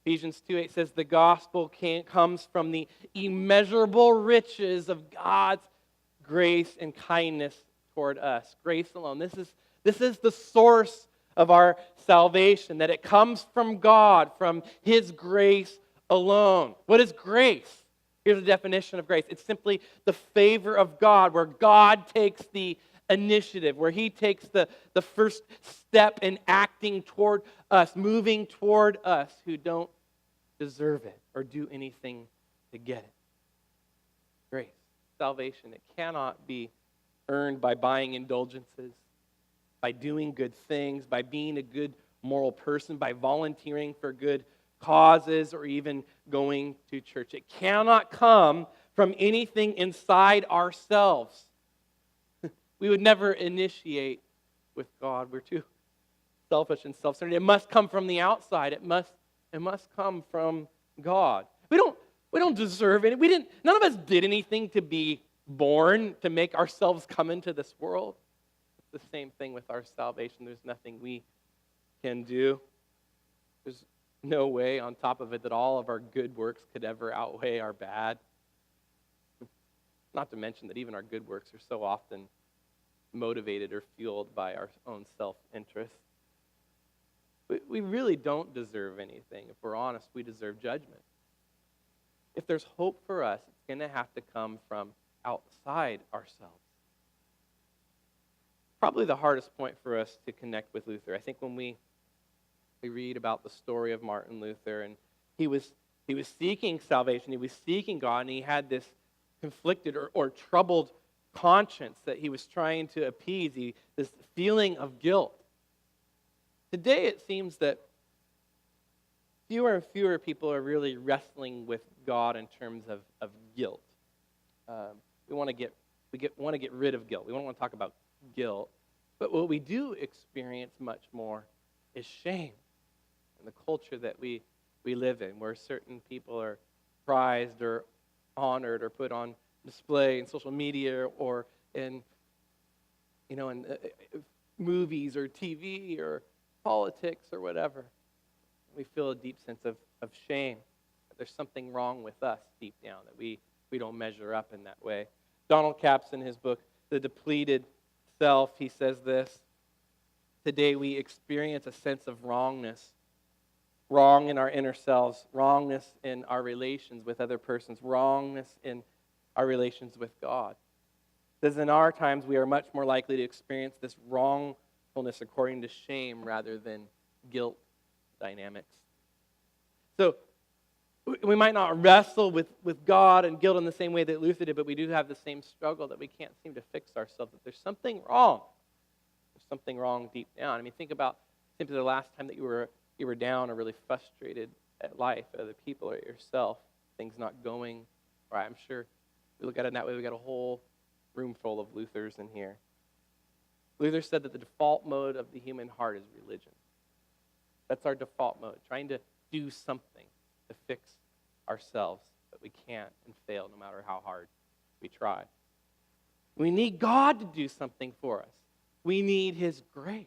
Ephesians 2:8 says the gospel comes from the immeasurable riches of God's grace and kindness toward us. Grace alone. This is the source of our salvation, that it comes from God, from His grace alone. What is grace? Here's a definition of grace. It's simply the favor of God, where God takes the initiative, where He takes the first step in acting toward us, moving toward us who don't deserve it or do anything to get it. Grace, salvation, it cannot be earned by buying indulgences, by doing good things, by being a good moral person, by volunteering for good causes, or even going to church. It cannot come from anything inside ourselves. We would never initiate with God. We're too selfish and self-centered. It must come from the outside. It must come from God. We don't deserve it. None of us did anything to be born, to make ourselves come into this world. It's the same thing with our salvation. There's nothing we can do. There's no way on top of it that all of our good works could ever outweigh our bad. Not to mention that even our good works are so often motivated or fueled by our own self-interest. We really don't deserve anything. If we're honest, we deserve judgment. If there's hope for us, it's going to have to come from outside ourselves. Probably the hardest point for us to connect with Luther. I think when we read about the story of Martin Luther, and he was seeking salvation, he was seeking God, and he had this conflicted or troubled conscience that he was trying to appease, this feeling of guilt. Today it seems that fewer and fewer people are really wrestling with God in terms of guilt. We want to get rid of guilt. We don't want to talk about guilt. But what we do experience much more is shame in the culture that we live in, where certain people are prized or honored or put on display in social media or in movies or TV or politics or whatever. We feel a deep sense of shame. That there's something wrong with us deep down, that we don't measure up in that way. Donald Capps, in his book, The Depleted Self, he says this: today we experience a sense of wrongness. Wrong in our inner selves, wrongness in our relations with other persons, wrongness in our relations with God. It says in our times we are much more likely to experience this wrongfulness according to shame rather than guilt dynamics. So we might not wrestle with God and guilt in the same way that Luther did, but we do have the same struggle that we can't seem to fix ourselves, that there's something wrong. There's something wrong deep down. I mean, think about simply the last time that you were down or really frustrated at life, at other people, or at yourself, things not going right. I'm sure we look at it in that way. We've got a whole room full of Luthers in here. Luther said that the default mode of the human heart is religion. That's our default mode, trying to do something to fix ourselves, but we can't and fail no matter how hard we try. We need God to do something for us. We need His grace.